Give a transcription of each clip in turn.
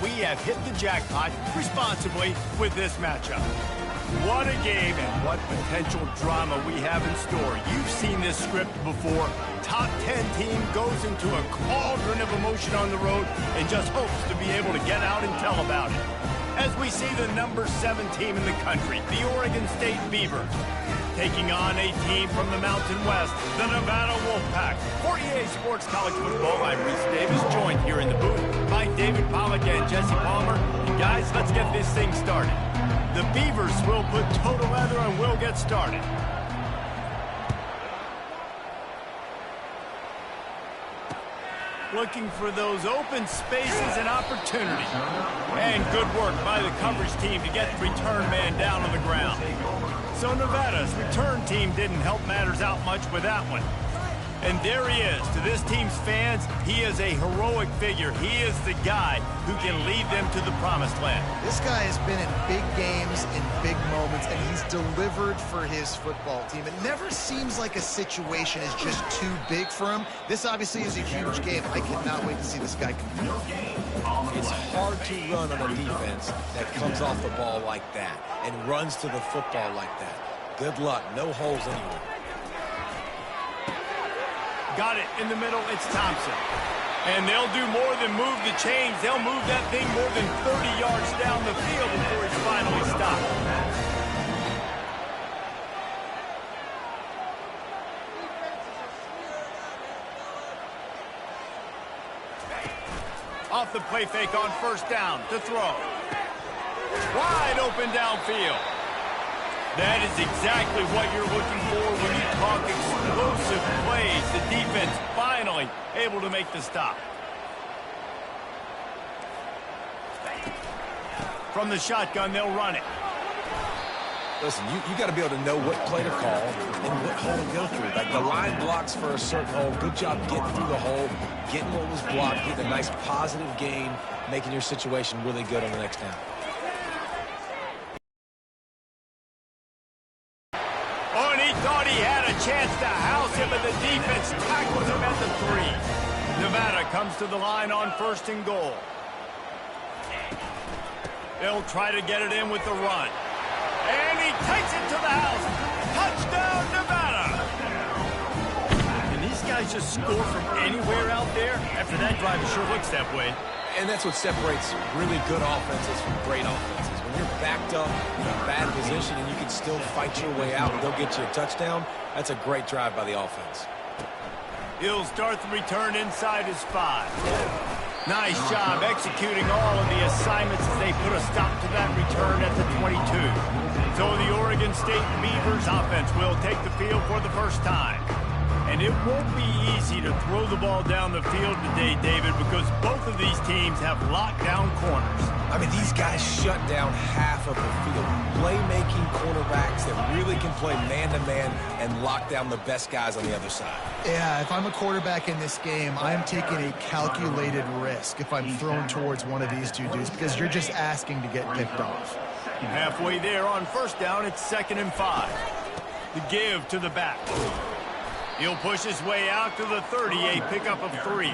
we have hit the jackpot responsibly with this matchup. What a game and what potential drama we have in store. You've seen this script before. Top 10 team goes into a cauldron of emotion on the road and just hopes to be able to get out and tell about it. As we see the number 7 team in the country, the Oregon State Beavers, taking on a team from the Mountain West, the Nevada Wolfpack. For EA Sports College Football, I'm Reese Davis, joined here in the booth by David Pollack and Jesse Palmer. And guys, let's get this thing started. The Beavers will put total leather and we'll get started. Looking for those open spaces and opportunities. And good work by the coverage team to get the return man down on the ground. So Nevada's return team didn't help matters out much with that one. And there he is. To this team's fans, he is a heroic figure. He is the guy who can lead them to the promised land. This guy has been in big games, in big moments, and he's delivered for his football team. It never seems like a situation is just too big for him. This obviously is a huge game. I cannot wait to see this guy compete. It's hard to run on a defense that comes off the ball like that and runs to the football like that. Good luck. No holes anywhere. Got it in the middle, it's Thompson. And they'll do more than move the chains. They'll move that thing more than 30 yards down the field before he's finally stopped. Off the play fake on first down to throw. Wide open downfield. That is exactly what you're looking for when you talk explosive plays. The defense finally able to make the stop. From the shotgun, they'll run it. Listen, you got to be able to know what play to call and what hole to go through. Like the line blocks for a certain hole. Good job getting through the hole, getting what was blocked, getting a nice positive gain, making your situation really good on the next down. Thought he had a chance to house him, but the defense tackles him at the 3. Nevada comes to the line on first and goal. They'll try to get it in with the run. And he takes it to the house. Touchdown, Nevada! And these guys just score from anywhere out there? After that drive, it sure looks that way. And that's what separates really good offenses from great offenses. When you're backed up in a bad position and you can still fight your way out and they'll get you a touchdown, that's a great drive by the offense. He'll start the return inside his 5. Nice job executing all of the assignments as they put a stop to that return at the 22. So the Oregon State Beavers offense will take the field for the first time. And it won't be easy to throw the ball down the field today, David, because both of these teams have lockdown corners. I mean, these guys shut down half of the field. Playmaking cornerbacks that really can play man-to-man and lock down the best guys on the other side. Yeah, if I'm a quarterback in this game, I'm taking a calculated risk if I'm thrown towards one of these two dudes because you're just asking to get picked off. Halfway there on first down, it's 2nd and 5. The give to the back. He'll push his way out to the 30, a pickup of 3.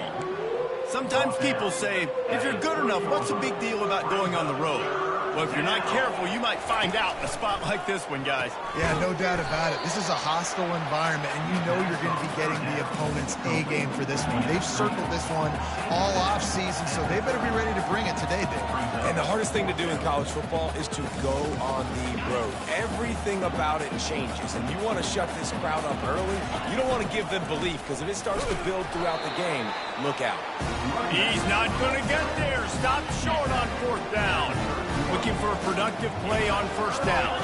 Sometimes people say, if you're good enough, what's the big deal about going on the road? Well, if you're not careful, you might find out in a spot like this one, guys. Yeah, no doubt about it. This is a hostile environment, and you know you're going to be getting the opponent's A-game for this one. They've circled this one all off-season, so they better be ready to bring it today, Dave. And the hardest thing to do in college football is to go on the road. Everything about it changes, and you want to shut this crowd up early. You don't want to give them belief, because if it starts to build throughout the game, look out. He's not going to get there. Stop short on 4th down. Looking for a productive play on 1st down.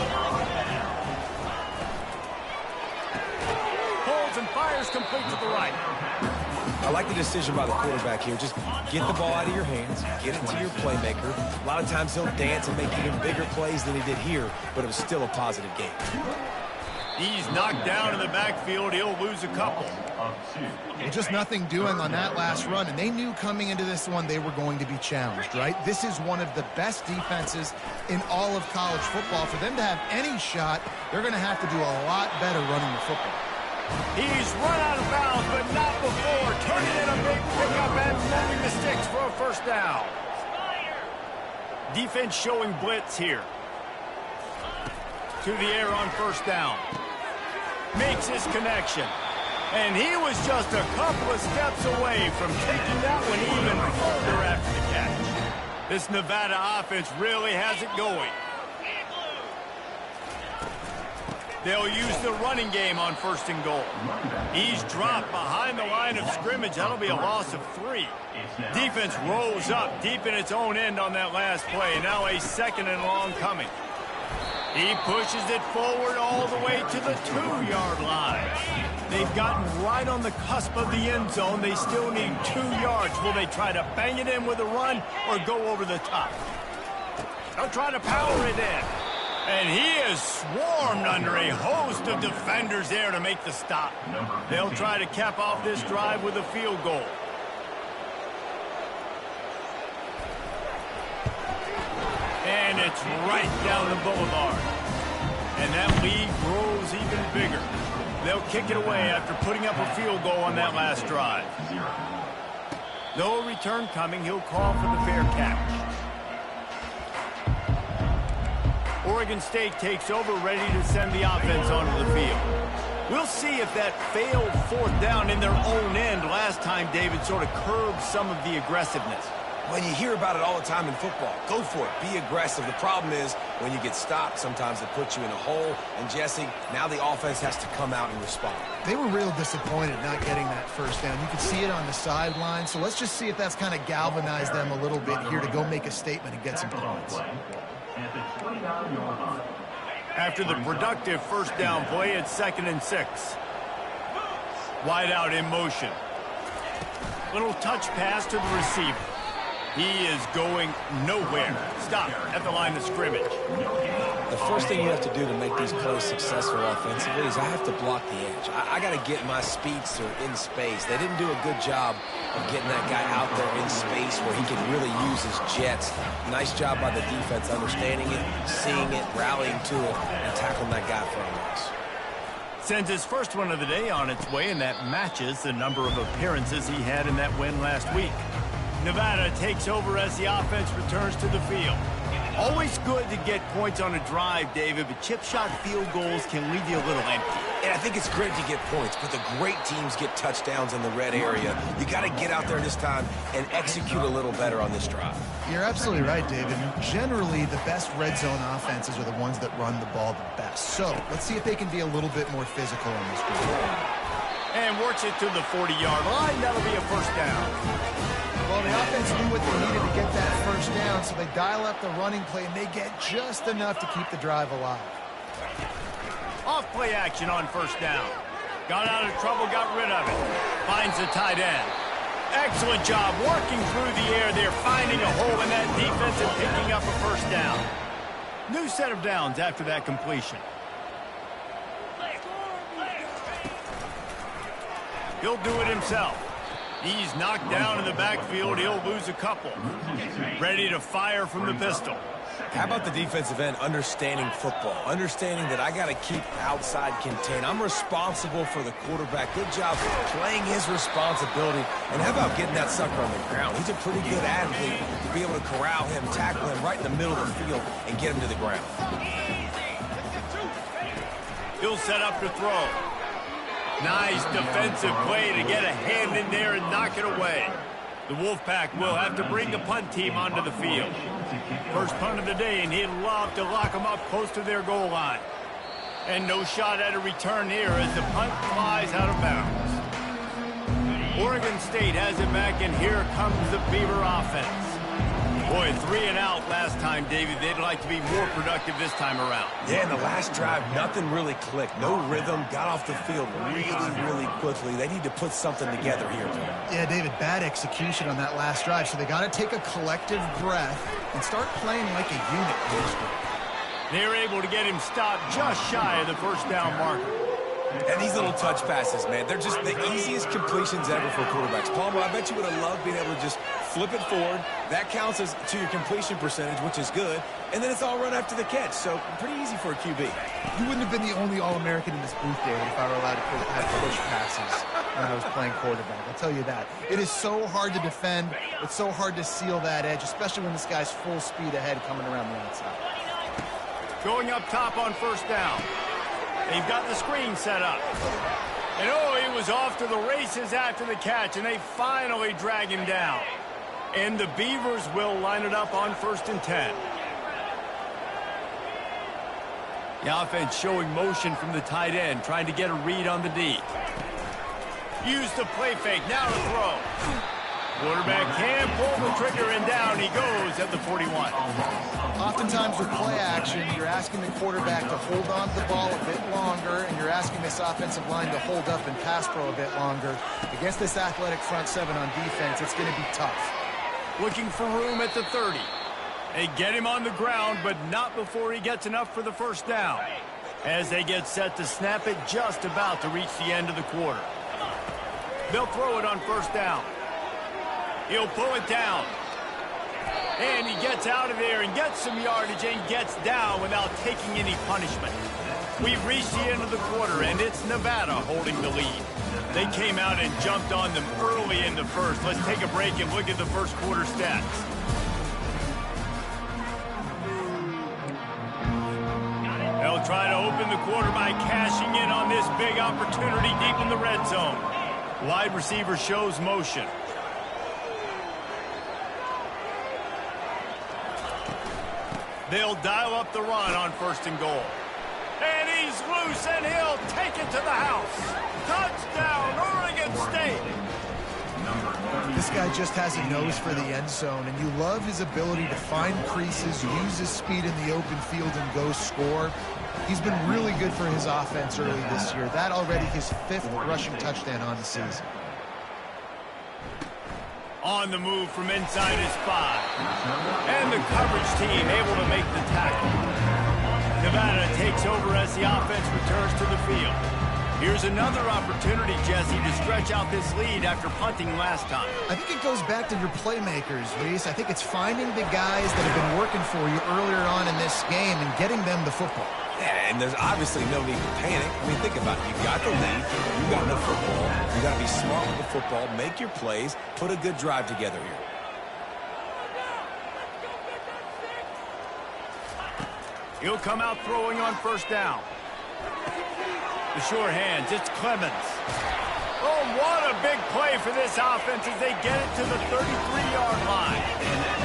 Pulls and fires complete to the right. I like the decision by the quarterback here. Just get the ball out of your hands, get it to your playmaker. A lot of times he'll dance and make even bigger plays than he did here, but it was still a positive game. He's knocked down in the backfield. He'll lose a couple. Well, just nothing doing on that last run, and they knew coming into this one they were going to be challenged, right? This is one of the best defenses in all of college football. For them to have any shot, they're going to have to do a lot better running the football. He's run out of bounds, but not before. Turning in a big pickup and moving the sticks for a 1st down. Defense showing blitz here. To the air on first down. Makes his connection. And he was just a couple of steps away from taking that one even further after the catch. This Nevada offense really has it going. They'll use the running game on first and goal. He's dropped behind the line of scrimmage. That'll be a loss of 3. Defense rolls up deep in its own end on that last play. Now a second and long coming. He pushes it forward all the way to the 2-yard line. They've gotten right on the cusp of the end zone. They still need 2 yards. Will they try to bang it in with a run or go over the top? They'll try to power it in. And he is swarmed under a host of defenders there to make the stop. They'll try to cap off this drive with a field goal. And it's right down the boulevard. And that lead grows even bigger. They'll kick it away after putting up a field goal on that last drive. No return coming. He'll call for the fair catch. Oregon State takes over, ready to send the offense onto the field. We'll see if that failed fourth down in their own end last time, David, sort of curbed some of the aggressiveness. When you hear about it all the time in football, go for it. Be aggressive. The problem is when you get stopped, sometimes it puts you in a hole. And, Jesse, now the offense has to come out and respond. They were real disappointed not getting that first down. You could see it on the sideline. So let's just see if that's kind of galvanized them a little bit here to go make a statement and get some points. After the productive first down play, it's 2nd and 6. Wide out in motion. Little touch pass to the receiver. He is going nowhere. Stop at the line of scrimmage. The first thing you have to do to make these plays successful offensively is I have to block the edge. I got to get my speedster in space. They didn't do a good job of getting that guy out there in space where he can really use his jets. Nice job by the defense understanding it, seeing it, rallying to it, and tackling that guy from us. Sends his first one of the day on its way, and that matches the number of appearances he had in that win last week. Nevada takes over as the offense returns to the field. Always good to get points on a drive, David, but chip shot field goals can leave you a little empty. And I think it's great to get points, but the great teams get touchdowns in the red area. You got to get out there this time and execute a little better on this drive. You're absolutely right, David. Generally, the best red zone offenses are the ones that run the ball the best. So let's see if they can be a little bit more physical on this drive. And works it to the 40-yard line. That'll be a first down. Well, the offense knew what they needed to get that first down, so they dial up the running play, and they get just enough to keep the drive alive. Off play action on first down. Got out of trouble, got rid of it. Finds the tight end. Excellent job working through the air there, finding a hole in that defense and picking up a first down. New set of downs after that completion. He'll do it himself. He's knocked down in the backfield. He'll lose a couple. Ready to fire from the pistol. How about the defensive end understanding football, understanding that I got to keep outside contained. I'm responsible for the quarterback. Good job playing his responsibility. And how about getting that sucker on the ground? He's a pretty good athlete to be able to corral him, tackle him right in the middle of the field, and get him to the ground. He'll set up to throw. Nice defensive play to get a hand in there and knock it away. The Wolfpack will have to bring the punt team onto the field. First punt of the day, and he'd love to lock them up close to their goal line. And no shot at a return here as the punt flies out of bounds. Oregon State has it back, and here comes the Beaver offense. Boy, 3 and out last time, David. They'd like to be more productive this time around. Yeah, in the last drive, nothing really clicked. No rhythm, got off the field really quickly. They need to put something together here. Yeah, David, bad execution on that last drive, so they got to take a collective breath and start playing like a unit in this group. They're able to get him stopped just shy of the first down marker. And these little touch passes, man, they're just the easiest completions ever for quarterbacks. Palmer, I bet you would have loved being able to just flip it forward. That counts as to your completion percentage, which is good. And then it's all run after the catch, so pretty easy for a QB. You wouldn't have been the only All-American in this booth, David, if I were allowed to have push passes. when I was playing quarterback. I'll tell you that. It is so hard to defend. It's so hard to seal that edge, especially when this guy's full speed ahead coming around the outside. Going up top on first down. They've got the screen set up. And oh, he was off to the races after the catch, and they finally drag him down. And the Beavers will line it up on 1st and 10. The offense showing motion from the tight end, trying to get a read on the D. Use the play fake, now to throw. Quarterback can pull the trigger, and down he goes at the 41. Oftentimes with play action, you're asking the quarterback to hold on to the ball a bit longer, and you're asking this offensive line to hold up and pass pro a bit longer. Against this athletic front seven on defense, it's going to be tough. Looking for room at the 30. They get him on the ground, but not before he gets enough for the first down. As they get set to snap it, just about to reach the end of the quarter. They'll throw it on first down. He'll pull it down. And he gets out of there and gets some yardage and gets down without taking any punishment. We've reached the end of the quarter, and it's Nevada holding the lead. They came out and jumped on them early in the first. Let's take a break and look at the first quarter stats. They'll try to open the quarter by cashing in on this big opportunity deep in the red zone. Wide receiver shows motion. They'll dial up the run on 1st and goal. And he's loose, and he'll take it to the house. Touchdown, Oregon State. This guy just has a nose for the end zone, and you love his ability to find creases, use his speed in the open field, and go score. He's been really good for his offense early this year. That already his 5th rushing touchdown on the season. On the move from inside his 5. And the coverage team able to make the tackle. Nevada takes over as the offense returns to the field. Here's another opportunity, Jesse, to stretch out this lead after punting last time. I think it goes back to your playmakers, Reese. I think it's finding the guys that have been working for you earlier on in this game and getting them the football. Yeah, and there's obviously no need to panic. I mean, think about it. You've got the lead. You've got the football. You've got to be smart with the football, make your plays, put a good drive together here. He'll come out throwing on first down. The sure hands, it's Clemens. Oh, what a big play for this offense as they get it to the 33-yard line.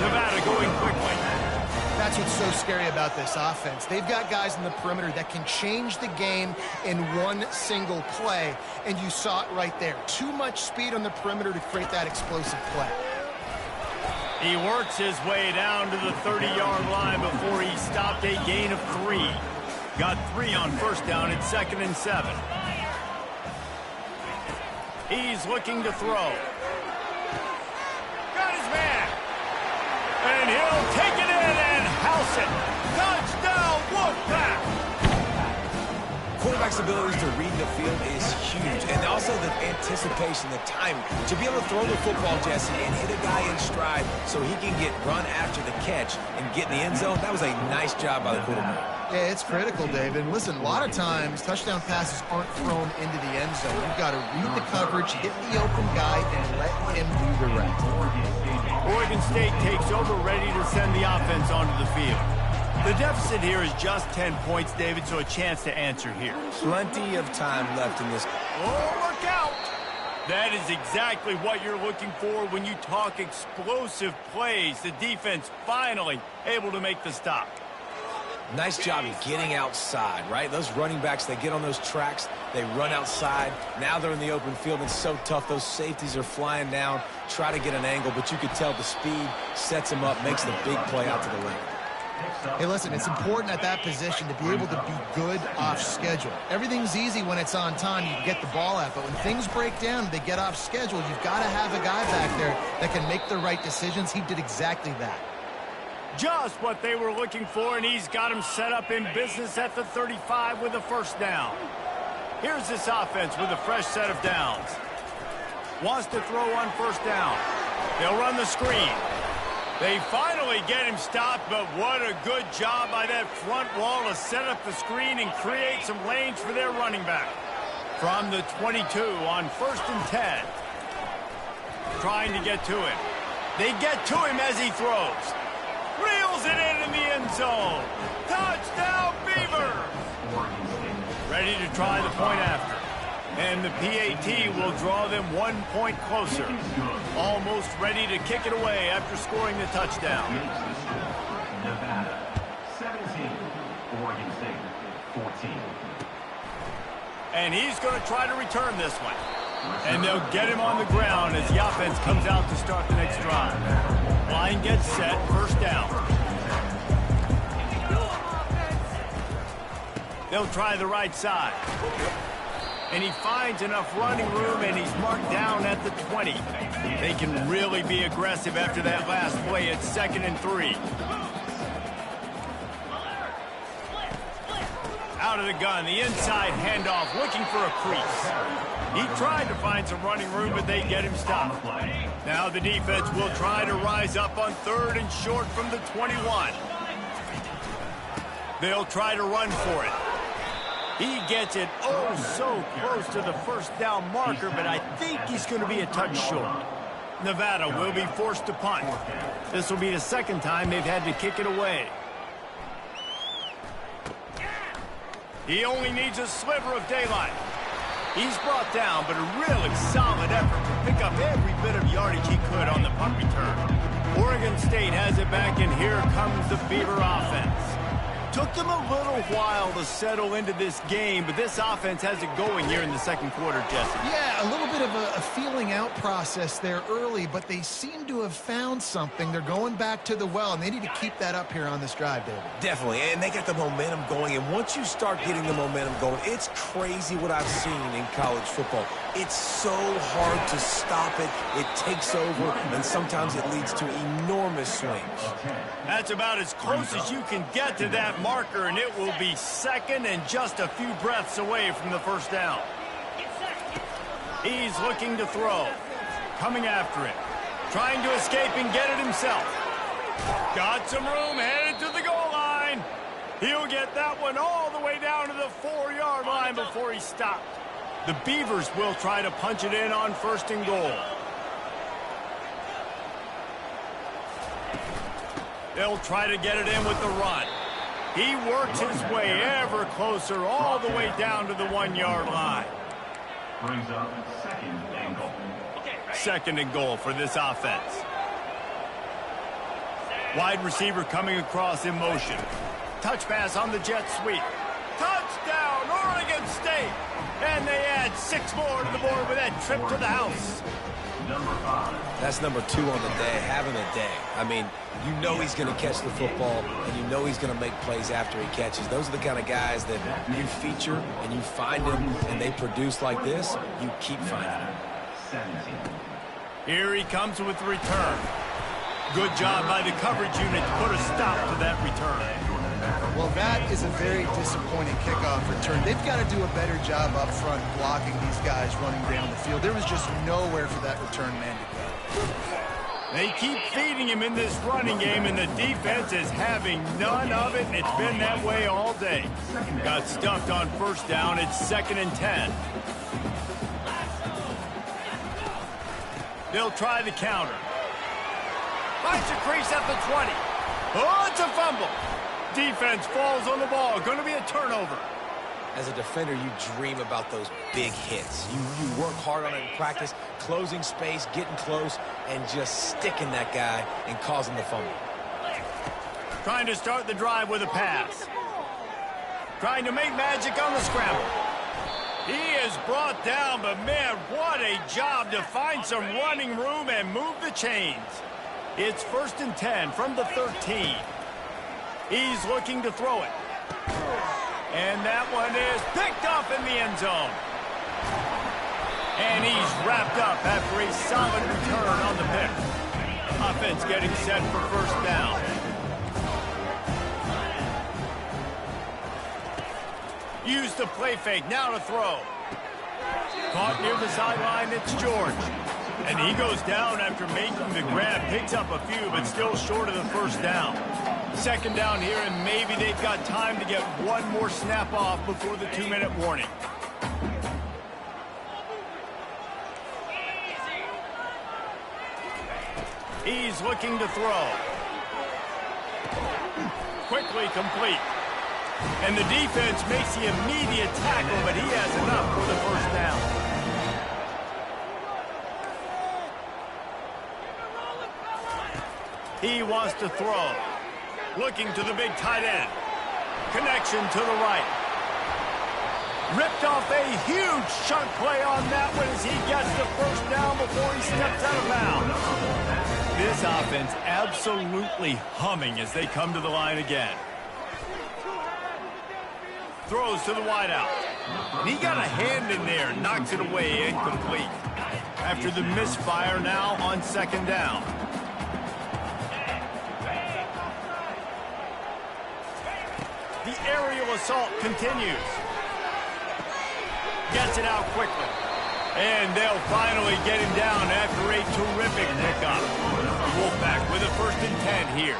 Nevada going quickly. That's what's so scary about this offense. They've got guys in the perimeter that can change the game in one single play, and you saw it right there. Too much speed on the perimeter to create that explosive play. He works his way down to the 30-yard line before he stopped a gain of 3. Got 3 on first down at 2nd and 7. He's looking to throw. Got his man. And he'll take it in and house it. Touchdown, Wolfpack. Quarterback's abilities to read the field is huge, and also the anticipation, the timing. To be able to throw the football, Jesse, and hit a guy in stride so he can get run after the catch and get in the end zone, that was a nice job by the quarterback. Yeah, it's critical, David. Listen, a lot of times touchdown passes aren't thrown into the end zone. You've got to read the coverage, hit the open guy, and let him do the rest. Oregon State takes over, ready to send the offense onto the field. The deficit here is just 10 points, David, so a chance to answer here. Plenty of time left in this. Oh, look out! That is exactly what you're looking for when you talk explosive plays. The defense finally able to make the stop. Nice job of getting outside, right? Those running backs, they get on those tracks, they run outside. Now they're in the open field. It's so tough. Those safeties are flying down, try to get an angle, but you could tell the speed sets them up, makes the big play out to the left. Hey, listen, it's important at that position to be able to be good off schedule. Everything's easy when it's on time. You can get the ball out, but when things break down, they get off schedule. You've got to have a guy back there that can make the right decisions. He did exactly that. Just what they were looking for, and he's got him set up in business at the 35 with a first down. Here's this offense with a fresh set of downs. Wants to throw on first down. They'll run the screen. They finally get him stopped, but what a good job by that front wall to set up the screen and create some lanes for their running back. From the 22 on 1st and 10. Trying to get to him. They get to him as he throws. Reels it in the end zone. Touchdown, Beavers! Ready to try the point after. And the PAT will draw them 1 point closer. Almost ready to kick it away after scoring the touchdown. Nevada, 17. Oregon State, 14. And he's going to try to return this one. And they'll get him on the ground as the offense comes out to start the next drive. Line gets set, first down. They'll try the right side. And he finds enough running room, and he's marked down at the 20. They can really be aggressive after that last play. It's 2nd and 3. Out of the gun, the inside handoff, looking for a crease. He tried to find some running room, but they get him stopped. Now the defense will try to rise up on 3rd and short from the 21. They'll try to run for it. He gets it oh so close to the first down marker, but I think he's going to be a touch short. Nevada will be forced to punt. This will be the second time they've had to kick it away. He only needs a sliver of daylight. He's brought down, but a really solid effort to pick up every bit of yardage he could on the punt return. Oregon State has it back, and here comes the Beaver offense. Took them a little while to settle into this game, but this offense has it going here in the second quarter, Jesse. Yeah, a little bit of a feeling out process there early, but they seem to have found something. They're going back to the well, and they need to keep that up here on this drive, David. Definitely, and they got the momentum going, and once you start getting the momentum going, it's crazy what I've seen in college football. It's so hard to stop it. It takes over, and sometimes it leads to enormous swings. That's about as close as you can get to that marker, and it will be 2nd and just a few breaths away from the first down. He's looking to throw. Coming after it. Trying to escape and get it himself. Got some room, headed to the goal line. He'll get that one all the way down to the 4-yard line before he stopped. The Beavers will try to punch it in on 1st and goal. They'll try to get it in with the run. He works his way ever closer all the way down to the 1-yard line. Brings up 2nd and goal. 2nd and goal for this offense. Wide receiver coming across in motion. Touch pass on the jet sweep. Touchdown, Oregon State! And they add 6 more to the board with that trip to the house. Number 5. That's number 2 on the day, having a day. I mean, you know he's going to catch the football, and you know he's going to make plays after he catches. Those are the kind of guys that you feature, and you find them, and they produce like this, you keep finding them. 17. Here he comes with the return. Good job by the coverage unit to put a stop to that return. Well, that is a very disappointing kickoff return. They've got to do a better job up front blocking these guys running down the field. There was just nowhere for that return man to go. They keep feeding him in this running game, and the defense is having none of it, and it's been that way all day. Got stuffed on 1st down. It's 2nd and 10. They'll try the counter. Finds a crease at the 20. Oh, it's a fumble. Defense falls on the ball. Going to be a turnover. As a defender, you dream about those big hits. You work hard on it in practice, closing space, getting close, and just sticking that guy and causing the fumble. Trying to start the drive with a pass. Trying to make magic on the scramble. He is brought down, but man, what a job to find some running room and move the chains. It's 1st and 10 from the 13. He's looking to throw it. And that one is picked off in the end zone. And he's wrapped up after a solid return on the pick. Offense getting set for 1st down. Use the play fake, now to throw. Caught near the sideline, it's George. And he goes down after making the grab. Picks up a few, but still short of the 1st down. 2nd down here, and maybe they've got time to get one more snap off before the 2-minute warning. He's looking to throw. Quickly complete. And the defense makes the immediate tackle, but he has enough for the first down. He wants to throw. Looking to the big tight end. Connection to the right. Ripped off a huge chunk play on that one as he gets the first down before he steps out of bounds. This offense absolutely humming as they come to the line again. Throws to the wideout. And he got a hand in there, knocks it away, incomplete. After the misfire, now on second down. The aerial assault continues. Gets it out quickly. And they'll finally get him down after a terrific pickup. Wolfpack with a 1st and 10 here.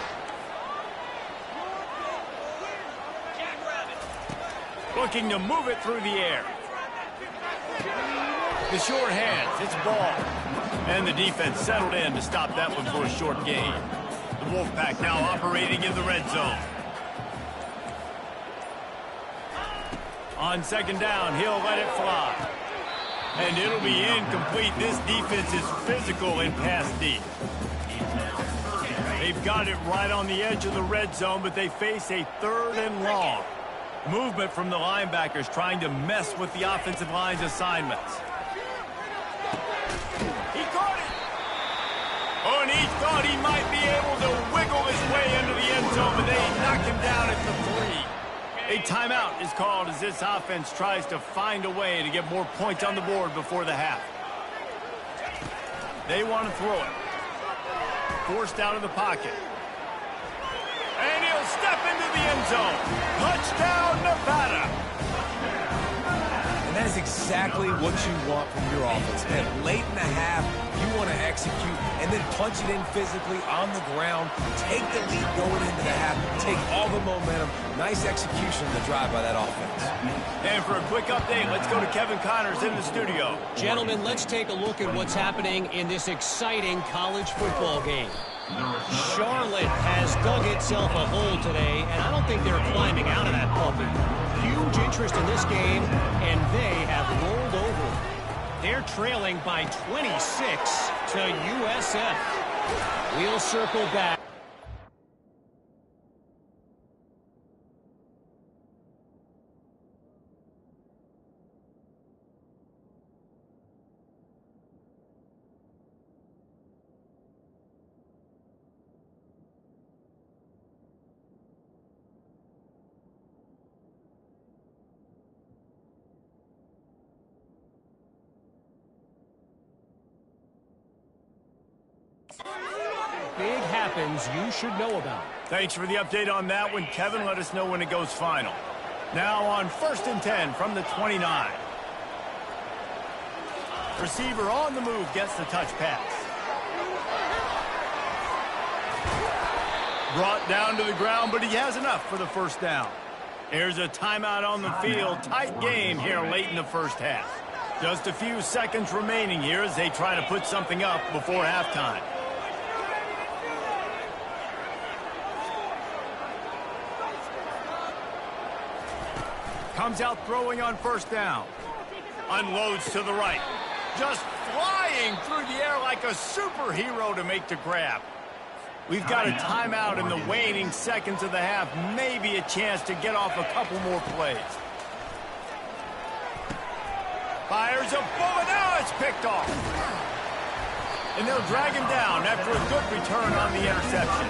Looking to move it through the air. The short hands, it's ball. And the defense settled in to stop that one for a short gain. The Wolfpack now operating in the red zone. On second down, he'll let it fly. And it'll be incomplete. This defense is physical in pass deep. They've got it right on the edge of the red zone, but they face a 3rd and long. Movement from the linebackers trying to mess with the offensive line's assignments. He caught it! Oh, and he thought he might be able to wiggle his way into the end zone, but they knocked him down at the 3. A timeout is called as this offense tries to find a way to get more points on the board before the half. They want to throw it. Forced out of the pocket. And he'll step into the end zone. Touchdown, Nevada. And that is exactly what you want from your offense. Man, late in the half, you want to execute and then punch it in physically on the ground. Take the lead going into the half. Take all the momentum. Nice execution of the drive by that offense. And for a quick update, let's go to Kevin Connors in the studio. Gentlemen, let's take a look at what's happening in this exciting college football game. Charlotte has dug itself a hole today, and I don't think they're climbing out of that puppy. Huge interest in this game, and they have rolled over. They're trailing by 26 to USF. We'll circle back. Big happens you should know about. Thanks for the update on that one, Kevin. Let us know when it goes final. Now on 1st and 10 from the 29. Receiver on the move gets the touch pass. Brought down to the ground, but he has enough for the first down. Here's a timeout on the field. Tight game here late in the first half. Just a few seconds remaining here as they try to put something up before halftime. Comes out throwing on first down. Unloads to the right. Just flying through the air like a superhero to make the grab. We've got a timeout in the waning seconds of the half. Maybe a chance to get off a couple more plays. Fires a bullet. Now it's picked off. And they'll drag him down after a good return on the interception.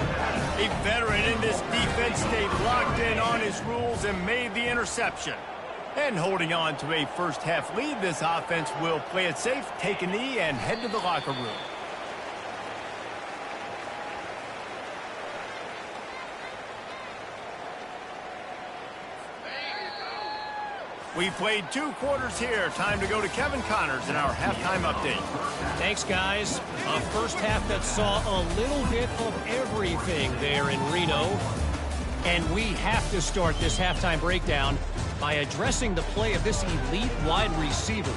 A veteran in this defense stayed locked in on his rules and made the interception. And holding on to a first half lead, this offense will play it safe, take a knee, and head to the locker room. We played 2 quarters here. Time to go to Kevin Connors in our halftime update. Thanks, guys. A first half that saw a little bit of everything there in Reno. And we have to start this halftime breakdown by addressing the play of this elite wide receiver.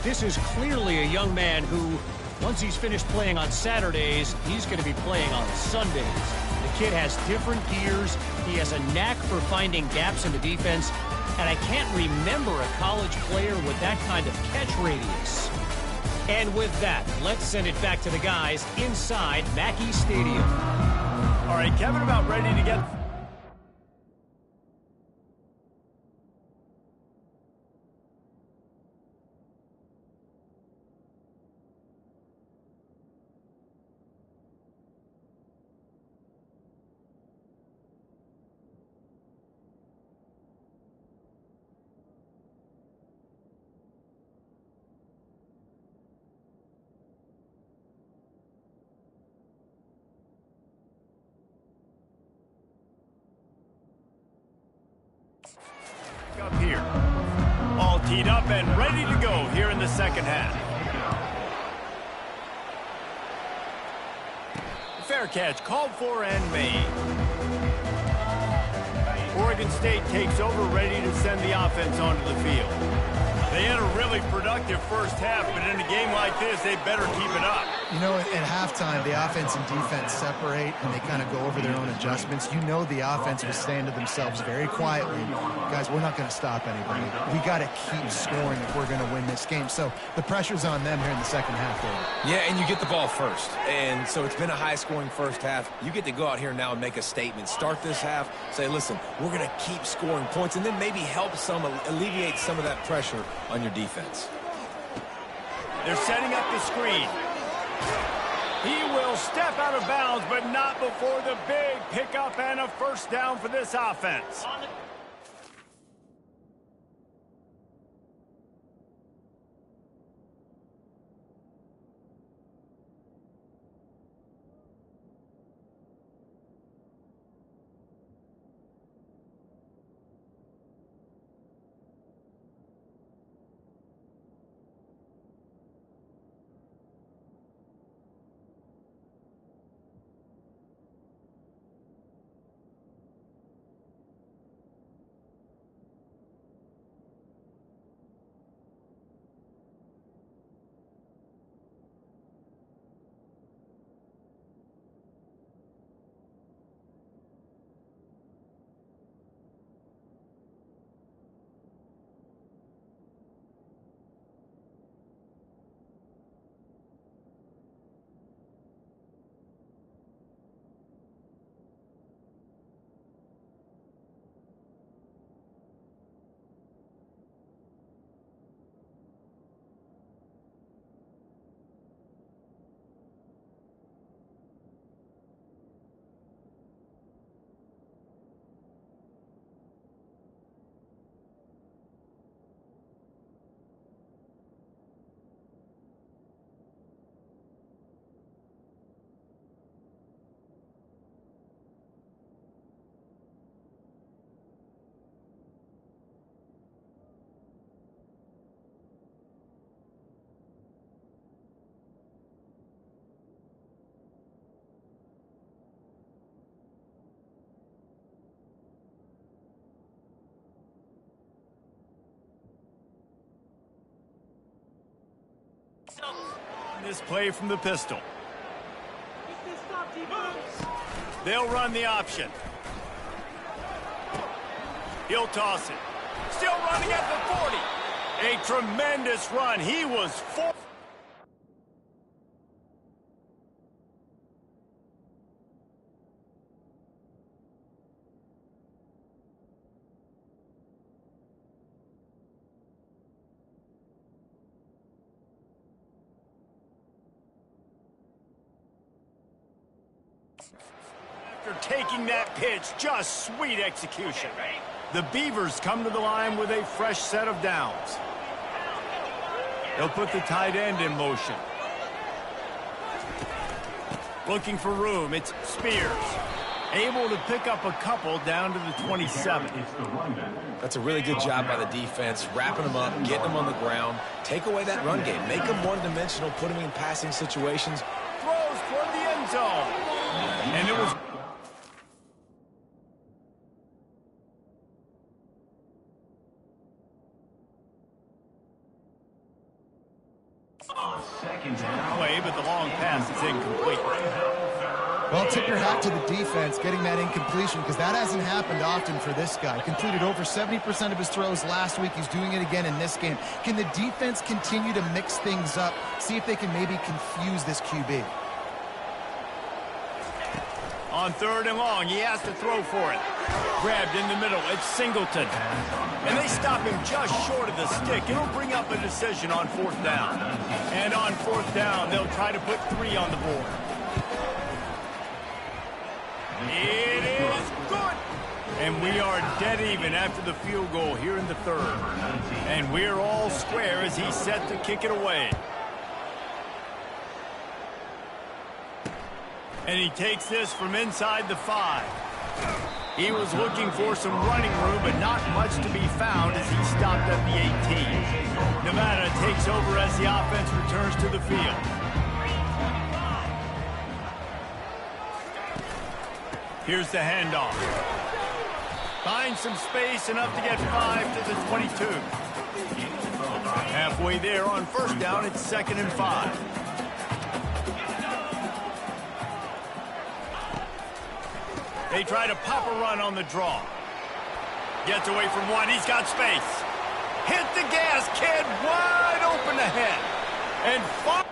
This is clearly a young man who Once he's finished playing on Saturdays, he's going to be playing on Sundays. The kid has different gears. He has a knack for finding gaps in the defense. And I can't remember a college player with that kind of catch radius. And with that, let's send it back to the guys inside Mackey Stadium. All right, Kevin, about ready to get... up here. All teed up and ready to go here in the second half. Fair catch called for and made. Oregon State takes over, ready to send the offense onto the field. They had a really productive first half, but in a game like this, they better keep it up. You know, at halftime, the offense and defense separate, and they kind of go over their own adjustments. You know the offense was saying to themselves very quietly, guys, we're not going to stop anybody. We got to keep scoring if we're going to win this game. So the pressure's on them here in the second half, David. Yeah, and you get the ball first. And so it's been a high-scoring first half. You get to go out here now and make a statement. Start this half, say, listen, we're going to keep scoring points, and then maybe help alleviate some of that pressure on your defense. They're setting up the screen. He will step out of bounds, but not before the big pickup and a first down for this offense. This play from the pistol. They'll run the option. He'll toss it. Still running at the 40. A tremendous run. He was four. After taking that pitch, just sweet execution. The Beavers come to the line with a fresh set of downs. They'll put the tight end in motion. Looking for room, it's Spears. Able to pick up a couple down to the 27. That's a really good job by the defense, wrapping them up, getting them on the ground. Take away that run game. Make them one-dimensional, put them in passing situations. Throws toward the end zone. And it was... On second down. Play, but the long pass is incomplete. Well, tip your hat to the defense getting that incompletion because that hasn't happened often for this guy. Completed over 70% of his throws last week. He's doing it again in this game. Can the defense continue to mix things up? See if they can maybe confuse this QB. On 3rd and long, he has to throw for it. Grabbed in the middle, it's Singleton. And they stop him just short of the stick. It'll bring up a decision on 4th down. And on 4th down, they'll try to put 3 on the board. It is good. And we are dead even after the field goal here in the 3rd. And we're all square as he's set to kick it away. And he takes this from inside the 5. He was looking for some running room, but not much to be found as he stopped at the 18. Nevada takes over as the offense returns to the field. Here's the handoff. Finds some space, enough to get 5 to the 22. Halfway there on 1st down, it's 2nd and 5. They try to pop a run on the draw. Gets away from 1. He's got space. Hit the gas, kid. Wide open ahead. And 5.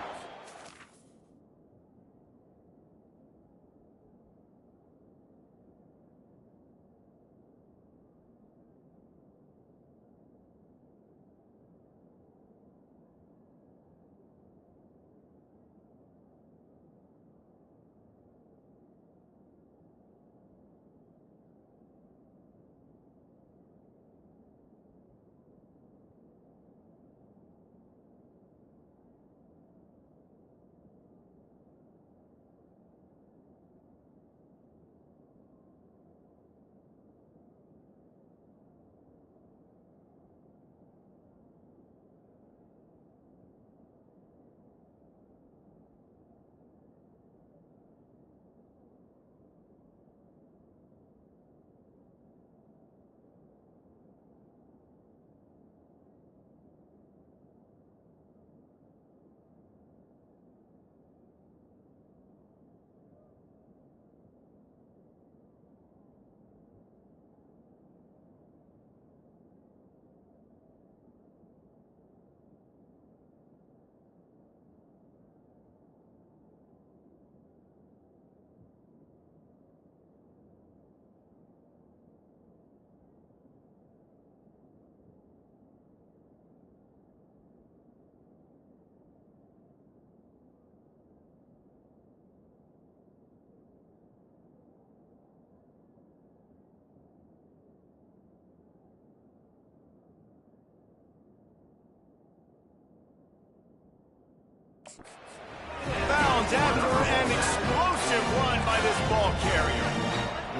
Bounds after an explosive run by this ball carrier.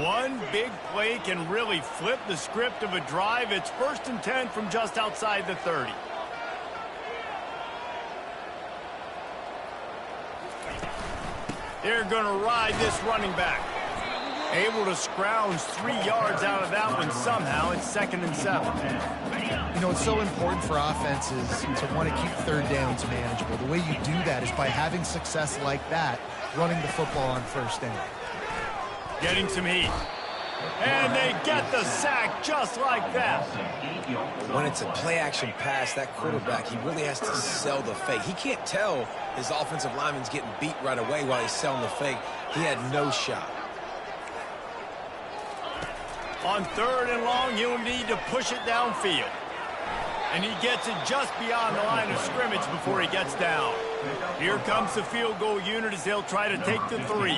One big play can really flip the script of a drive. It's 1st and 10 from just outside the 30. They're going to ride this running back. Able to scrounge 3 yards out of that one somehow. It's 2nd and 7. You know, it's so important for offenses to want to keep 3rd downs manageable. The way you do that is by having success like that, running the football on 1st down. Getting some heat. And they get the sack just like that. When it's a play-action pass, that quarterback, he really has to sell the fake. He can't tell his offensive lineman's getting beat right away while he's selling the fake. He had no shot. On 3rd and long, he'll need to push it downfield. And he gets it just beyond the line of scrimmage before he gets down. Here comes the field goal unit as they'll try to take the 3.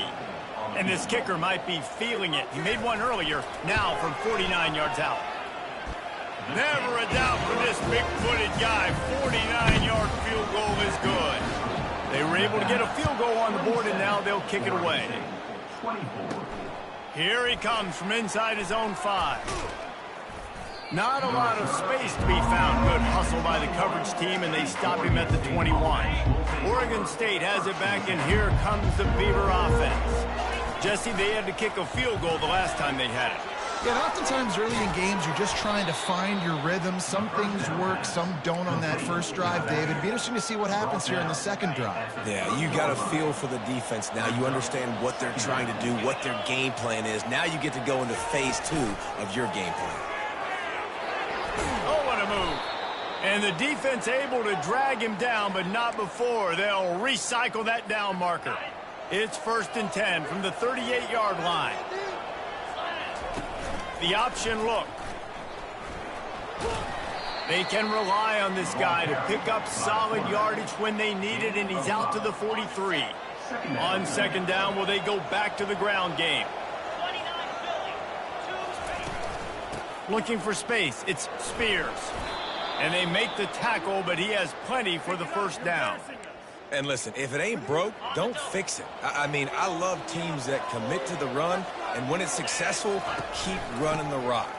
And this kicker might be feeling it. He made one earlier, now from 49 yards out. Never a doubt for this big-footed guy. 49-yard field goal is good. They were able to get a field goal on the board, and now they'll kick it away. 24. Here he comes from inside his own 5. Not a lot of space to be found. Good hustle by the coverage team, and they stop him at the 21. Oregon State has it back, and here comes the Beaver offense. Jesse, they had to kick a field goal the last time they had it. Yeah, and oftentimes early in games, you're just trying to find your rhythm. Some things work, some don't on that first drive, David. It'd be interesting to see what happens here in the second drive. Yeah, you got a feel for the defense now. You understand what they're trying to do, what their game plan is. Now you get to go into phase 2 of your game plan. Oh, what a move. And the defense able to drag him down, but not before. They'll recycle that down marker. It's 1st and 10 from the 38-yard line. The option look. They can rely on this guy to pick up solid yardage when they need it, and he's out to the 43. On 2nd down, will they go back to the ground game? Looking for space, it's Spears. And they make the tackle, but he has plenty for the 1st down. And listen, if it ain't broke, don't fix it. I mean, I love teams that commit to the run, and when it's successful, keep running the rock.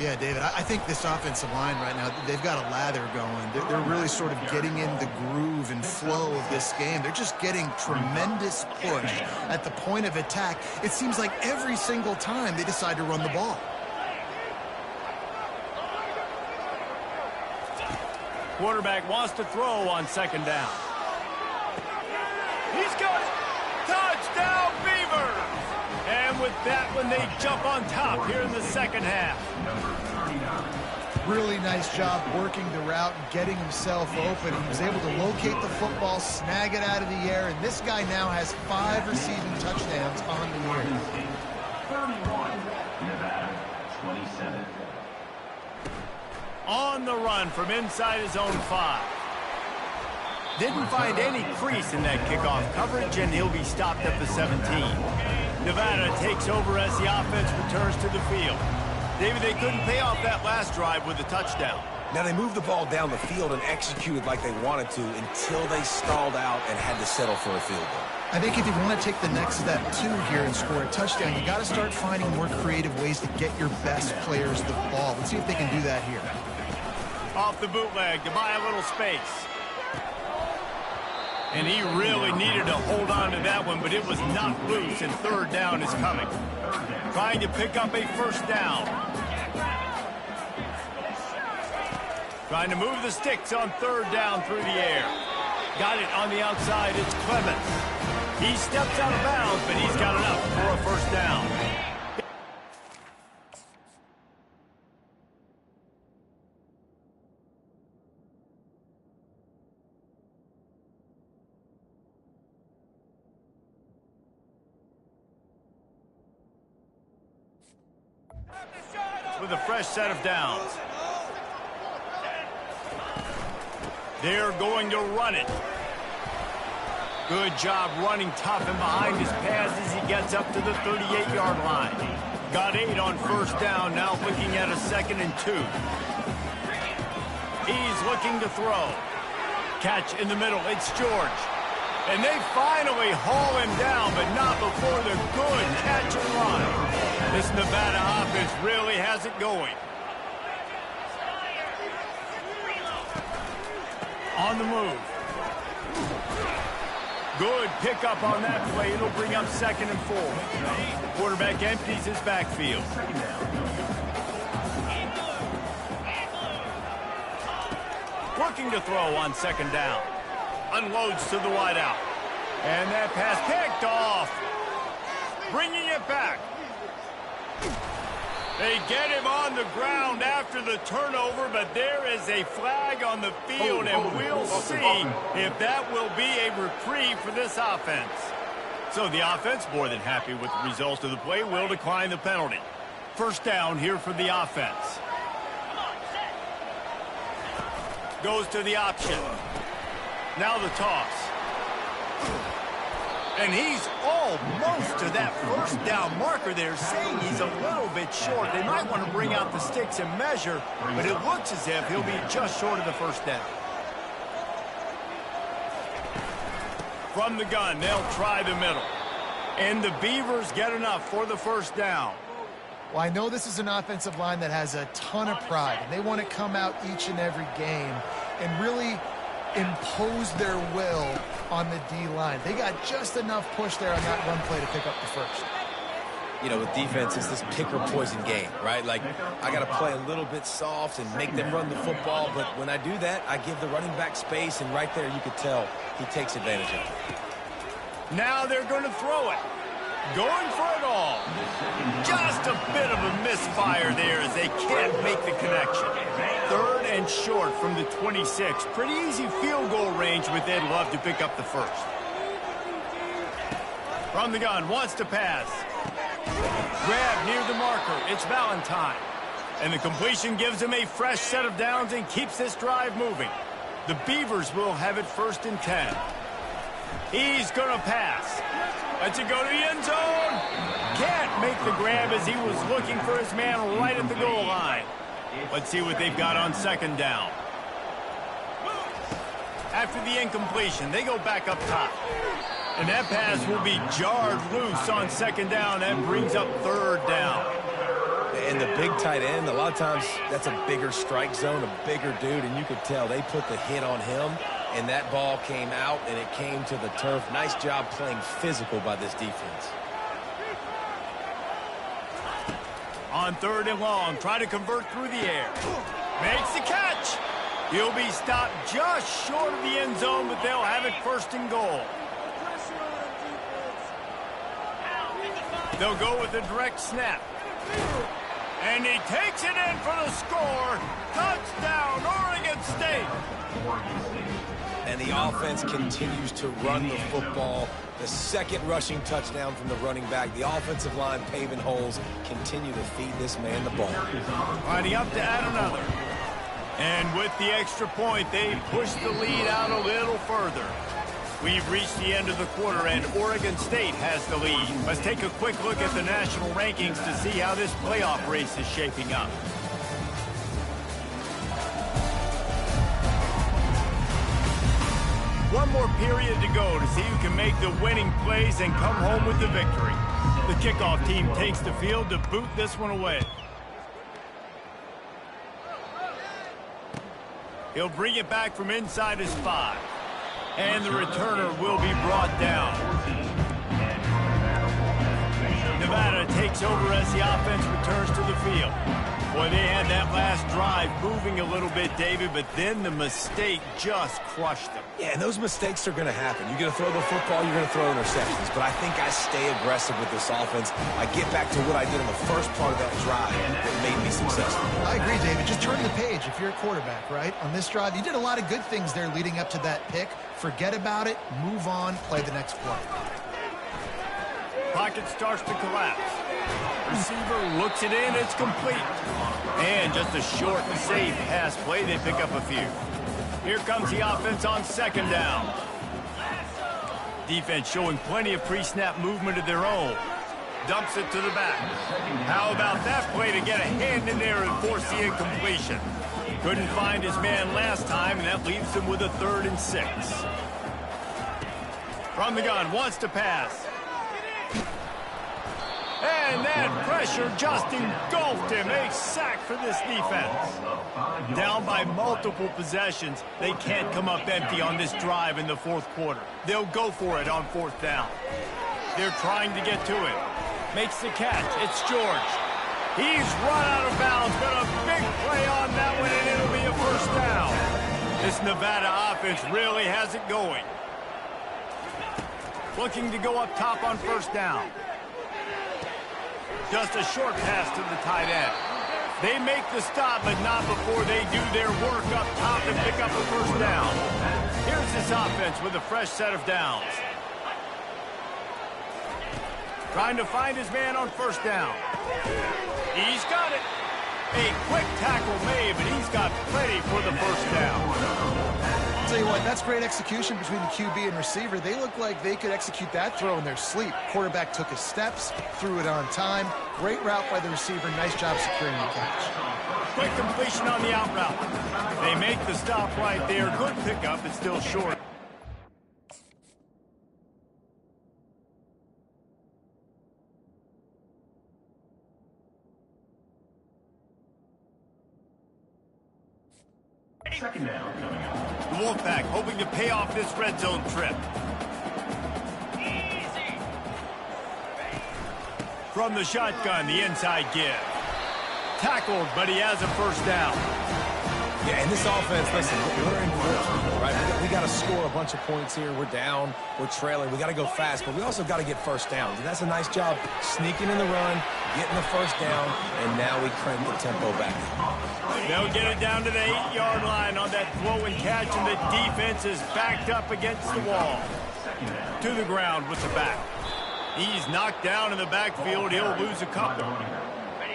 Yeah, David, I think this offensive line right now, they've got a lather going. They're really sort of getting in the groove and flow of this game. They're just getting tremendous push at the point of attack. It seems like every single time they decide to run the ball. Quarterback wants to throw on 2nd down. He's got it. Touchdown, Beavers! And with that one, they jump on top here in the second half. Really nice job working the route and getting himself open. He was able to locate the football, snag it out of the air, and this guy now has 5 receiving touchdowns on the year. 31, Nevada, 27. On the run from inside his own 5. Didn't find any crease in that kickoff coverage, and he'll be stopped at the 17. Nevada takes over as the offense returns to the field. David, they couldn't pay off that last drive with a touchdown. Now, they moved the ball down the field and executed like they wanted to until they stalled out and had to settle for a field goal. I think if you want to take the next step, too, here and score a touchdown, you got to start finding more creative ways to get your best players the ball. Let's see if they can do that here. Off the bootleg to buy a little space. And he really needed to hold on to that one, but it was knocked loose, and 3rd down is coming. Trying to pick up a 1st down. Trying to move the sticks on 3rd down through the air. Got it on the outside. It's Clemens. He steps out of bounds, but he's got enough for a 1st down. With a fresh set of downs. They're going to run it. Good job running tough and behind his pads as he gets up to the 38-yard line. Got 8 on 1st down, now looking at a 2nd and 2. He's looking to throw. Catch in the middle, it's George. And they finally haul him down, but not before the good catch and run. This Nevada offense really has it going. On the move. Good pickup on that play. It'll bring up 2nd and 4. Quarterback empties his backfield. Working to throw on 2nd down. Unloads to the wideout. And that pass picked off. Bringing it back. They get him on the ground after the turnover, but there is a flag on the field, and we'll see if that will be a reprieve for this offense. So the offense, more than happy with the results of the play, will decline the penalty. 1st down here for the offense. Goes to the option. Now the toss. And he's almost to that 1st down marker there, saying he's a little bit short. They might want to bring out the sticks and measure, but it looks as if he'll be just short of the 1st down. From the gun, they'll try the middle. And the Beavers get enough for the 1st down. Well, I know this is an offensive line that has a ton of pride, and they want to come out each and every game and really impose their will on the D-line. They got just enough push there on that run play to pick up the 1st. you know, with defense, it's this pick or poison game, right? Like, I got to play a little bit soft and make them run the football, but when I do that, I give the running back space, and right there you could tell he takes advantage of it. Now they're going to throw it. Going for it all. Just a bit of a misfire there as they can't make the connection. 3rd and short from the 26. Pretty easy field goal range, but they'd love to pick up the first. From the gun, wants to pass. Grab near the marker. It's Valentine. And the completion gives him a fresh set of downs and keeps this drive moving. The Beavers will have it 1st and 10. He's going to pass. Lets it go to the end zone. Can't make the grab as he was looking for his man right at the goal line. Let's see what they've got on 2nd down. After the incompletion, they go back up top. And that pass will be jarred loose on 2nd down. That brings up 3rd down. And the big tight end, a lot of times that's a bigger strike zone, a bigger dude, and you could tell they put the hit on him, and that ball came out, and it came to the turf. Nice job playing physical by this defense. On 3rd and long, try to convert through the air. Makes the catch. He'll be stopped just short of the end zone, but they'll have it 1st and goal. They'll go with a direct snap. And he takes it in for the score. Touchdown, Oregon State. And the offense continues to run the football. The 2nd rushing touchdown from the running back. The offensive line paving holes. Continue to feed this man the ball. Lining up to add another. And with the extra point, they push the lead out a little further. We've reached the end of the quarter, and Oregon State has the lead. Let's take a quick look at the national rankings to see how this playoff race is shaping up. One more period to go to see who can make the winning plays and come home with the victory. The kickoff team takes the field to boot this one away. He'll bring it back from inside his 5. And the returner will be brought down. Nevada takes over as the offense returns to the field. Boy, they had that last drive moving a little bit, David, but then the mistake just crushed them. Yeah, and those mistakes are going to happen. You're going to throw the football, you're going to throw interceptions. But I think I stay aggressive with this offense. I get back to what I did in the first part of that drive that made me successful. I agree, David. Just turn the page if you're a quarterback, right? On this drive, you did a lot of good things there leading up to that pick. Forget about it, move on, play the next play. Pocket starts to collapse. Receiver looks it in, it's complete. And just a short and safe pass play, they pick up a few. Here comes the offense on 2nd down. Defense showing plenty of pre-snap movement of their own. Dumps it to the back. How about that play to get a hand in there and force the incompletion? Couldn't find his man last time, and that leaves him with a 3rd and 6. From the gun, wants to pass. And that pressure just engulfed him. A sack for this defense. Down by multiple possessions, they can't come up empty on this drive in the 4th quarter. They'll go for it on 4th down. They're trying to get to it. Makes the catch. It's George. He's run out of bounds, but a big play on that one, and it'll be a 1st down. This Nevada offense really has it going. Looking to go up top on 1st down. Just a short pass to the tight end. They make the stop, but not before they do their work up top and pick up a 1st down. Here's this offense with a fresh set of downs. Trying to find his man on 1st down. He's got it. A quick tackle made, but he's got plenty for the 1st down. I'll tell you what, that's great execution between the QB and receiver. They look like they could execute that throw in their sleep. Quarterback took his steps, threw it on time. Great route by the receiver. Nice job securing the catch. Quick completion on the out route. They make the stop right there. Good pickup, but still short. Second down coming up. The Wolfpack hoping to pay off this red zone trip. From the shotgun, the inside give. Tackled, but he has a first down. Yeah, and this offense, listen, we're in fourth, right? We got to score a bunch of points here. We're down. We're trailing. We got to go fast, but we also got to get first downs. And that's a nice job sneaking in the run, getting the first down, and now we crank the tempo back. They'll get it down to the 8-yard line on that throw and catch, and the defense is backed up against the wall. To the ground with the back. He's knocked down in the backfield. He'll lose a couple.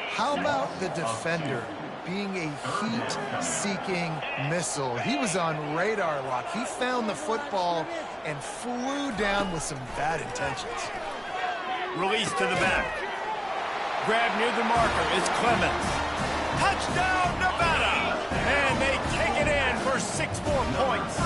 How about the defender being a heat-seeking missile? He was on radar lock. He found the football and flew down with some bad intentions. Release to the back. Grab near the marker. It's Clemens. Touchdown, Nevada! And they kick it in for 6 more points.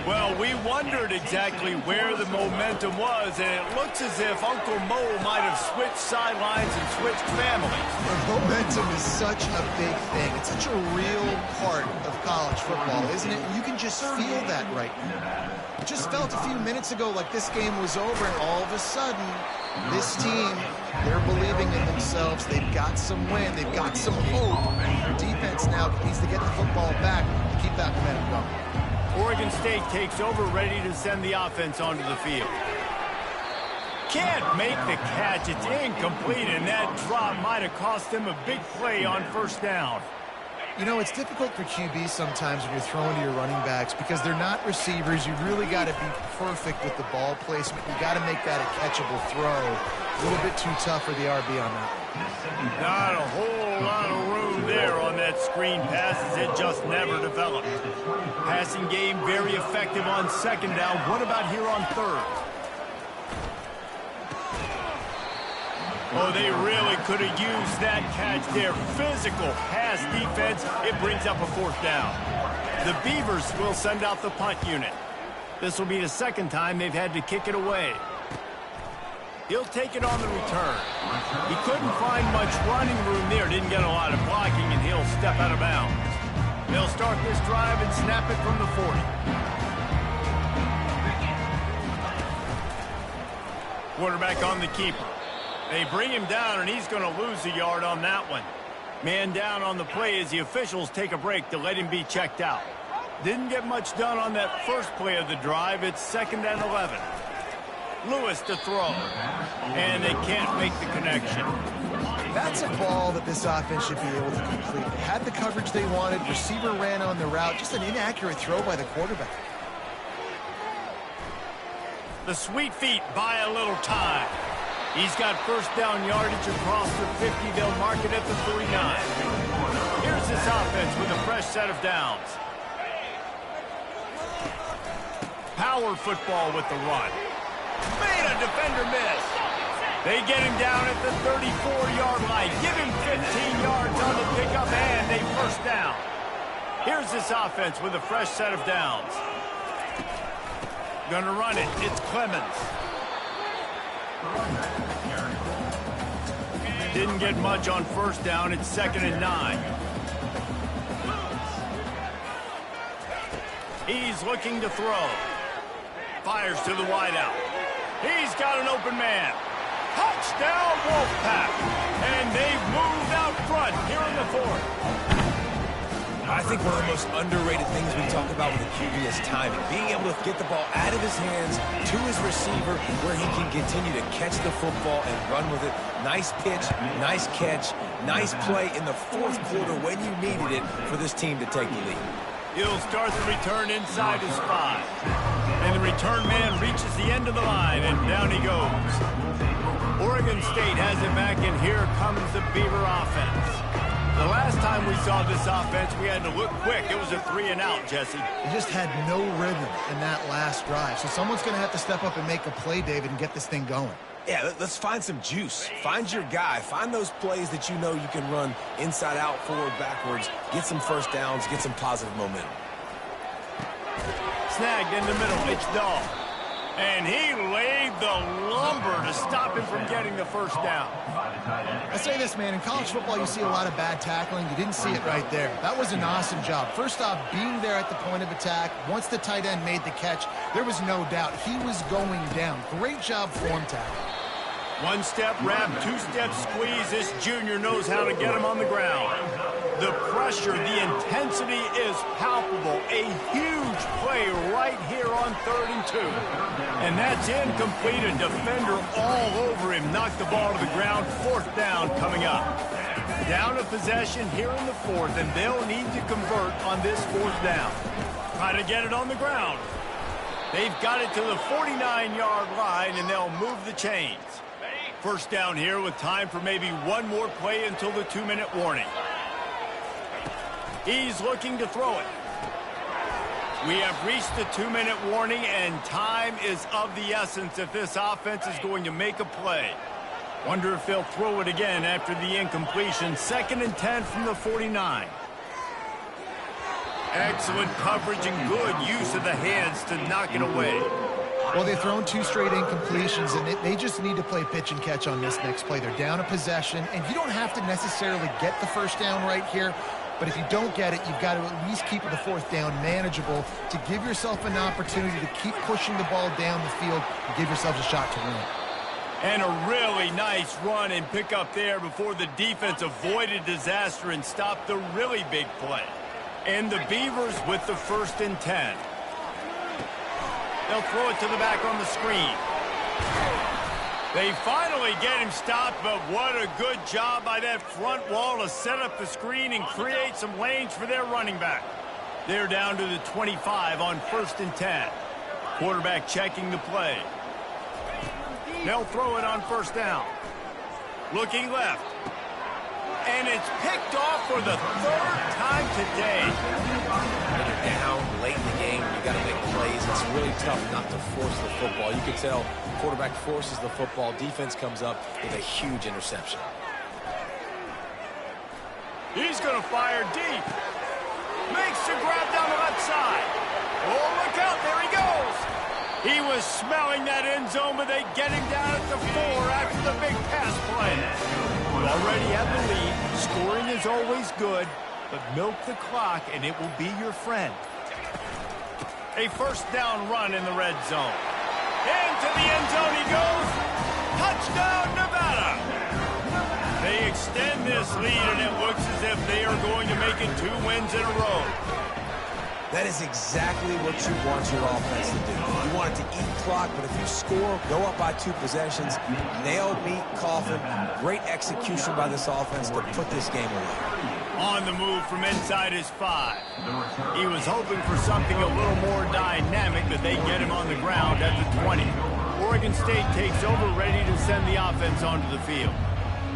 Well, we wondered exactly where the momentum was, and it looks as if Uncle Mo might have switched sidelines and switched families. The momentum is such a big thing. It's such a real part of college football, isn't it? You can just feel that right now. It just felt a few minutes ago like this game was over, and all of a sudden, this team, they're believing in themselves. They've got some wind. They've got some hope. Their defense now needs to get the football back to keep that momentum going. Oregon State takes over, ready to send the offense onto the field. Can't make the catch. It's incomplete, and that drop might have cost them a big play on first down. You know, it's difficult for QBs sometimes when you're throwing to your running backs because they're not receivers. You really got to be perfect with the ball placement. You got to make that a catchable throw. A little bit too tough for the RB on that. Not a whole lot of room there on that screen pass, as it just never developed. Passing game very effective on second down. What about here on third? Oh, they really could have used that catch there. Physical pass defense. It brings up a fourth down. The Beavers will send out the punt unit. This will be the second time they've had to kick it away. He'll take it on the return. He couldn't find much running room there. Didn't get a lot of blocking, and he'll step out of bounds. They'll start this drive and snap it from the 40. Quarterback on the keeper. They bring him down, and he's going to lose a yard on that one. Man down on the play as the officials take a break to let him be checked out. Didn't get much done on that first play of the drive. It's 2nd and 11. Lewis to throw, and they can't make the connection. That's a ball that this offense should be able to complete. They had the coverage they wanted. Receiver ran on the route. Just an inaccurate throw by the quarterback. The sweet feet buy a little time. He's got first down yardage across the 50. They'll mark it at the 39. Here's this offense with a fresh set of downs. Power football with the run. Made a defender miss. They get him down at the 34-yard line. Give him 15 yards on the pickup, and they first down. Here's this offense with a fresh set of downs. Gonna run it. It's Clemens. Didn't get much on first down. It's 2nd and 9. He's looking to throw. Fires to the wideout. He's got an open man. Touchdown, Wolfpack. And they've moved out front here in the 4th. I think one of the most underrated things we talk about with a QB is timing. Being able to get the ball out of his hands to his receiver where he can continue to catch the football and run with it. Nice pitch, nice catch, nice play in the 4th quarter when you needed it for this team to take the lead. He'll start the return inside his 5. And the return man reaches the end of the line, and down he goes. Oregon State has it back, and here comes the Beaver offense. The last time we saw this offense, we had to look quick. It was a 3-and-out, Jesse. They just had no rhythm in that last drive. So someone's going to have to step up and make a play, David, and get this thing going. Yeah, let's find some juice. Find your guy. Find those plays that you know you can run inside out, forward, backwards. Get some first downs. Get some positive momentum. Snagged in the middle. It's Dahl. And he laid the lumber to stop him from getting the first down. I say this, man, in college football you see a lot of bad tackling. You didn't see it right there. That was an awesome job. First off, being there at the point of attack. Once the tight end made the catch, there was no doubt he was going down. Great job form tackle. One-step wrap, two-step squeeze. This junior knows how to get him on the ground. The pressure, the intensity is palpable. A huge play right here on 3rd and 2. And that's incomplete. A defender all over him. Knocked the ball to the ground. 4th down coming up. Down a possession here in the 4th, and they'll need to convert on this 4th down. Try to get it on the ground. They've got it to the 49-yard line, and they'll move the chains. 1st down here with time for maybe one more play until the 2-minute warning. He's looking to throw it. We have reached the 2-minute warning, and time is of the essence if this offense is going to make a play. Wonder if they'll throw it again after the incompletion. 2nd and 10 from the 49. Excellent coverage and good use of the hands to knock it away. Well, they've thrown 2 straight incompletions, and they just need to play pitch and catch on this next play. They're down a possession, and you don't have to necessarily get the 1st down right here, but if you don't get it, you've got to at least keep the 4th down manageable to give yourself an opportunity to keep pushing the ball down the field and give yourselves a shot to win. And a really nice run and pick up there before the defense avoided disaster and stopped the really big play. And the Beavers with the 1st and 10. They'll throw it to the back on the screen. They finally get him stopped, but what a good job by that front wall to set up the screen and create some lanes for their running back. They're down to the 25 on 1st and 10. Quarterback checking the play. They'll throw it on 1st down. Looking left. And it's picked off for the 3rd time today. When you're down late in the game, you got to make plays. It's really tough not to force the football. You can tell quarterback forces the football. Defense comes up with a huge interception. He's going to fire deep. Makes the grab down the left side. Oh, look out. There he goes. He was smelling that end zone, but they get him down at the 4 after the big pass play. You already have the lead. Scoring is always good, but milk the clock, and it will be your friend. A 1st down run in the red zone. Into the end zone he goes. Touchdown, Nevada. They extend this lead, and it looks as if they are going to make it 2 wins in a row. That is exactly what you want your offense to do. You want it to eat clock, but if you score, go up by 2 possessions, nail, meet, coffin. Great execution by this offense to put this game away. On the move from inside his 5. He was hoping for something a little more dynamic, but they get him on the ground at the 20. Oregon State takes over, ready to send the offense onto the field.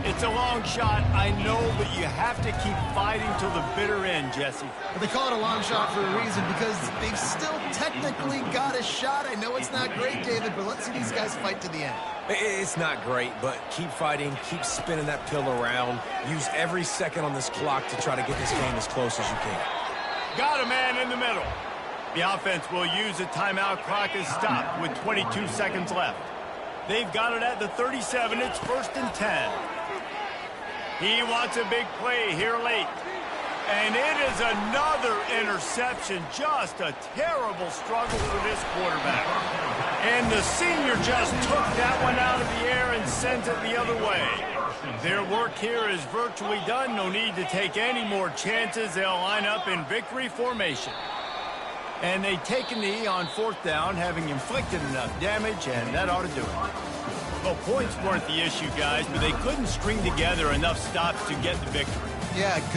It's a long shot, I know, but you have to keep fighting till the bitter end, Jesse. But they call it a long shot for a reason, because they've still technically got a shot. I know it's not great, David, but let's see these guys fight to the end. It's not great, but keep fighting, keep spinning that pill around. Use every second on this clock to try to get this game as close as you can. Got a man in the middle. The offense will use a timeout. Clock is stopped with 22 seconds left. They've got it at the 37. It's 1st and 10. He wants a big play here late. And it is another interception. Just a terrible struggle for this quarterback. And the senior just took that one out of the air and sends it the other way. Their work here is virtually done. No need to take any more chances. They'll line up in victory formation. And they take a knee on 4th down, having inflicted enough damage, and that ought to do it. Well, points weren't the issue, guys, but they couldn't string together enough stops to get the victory. Yeah, good.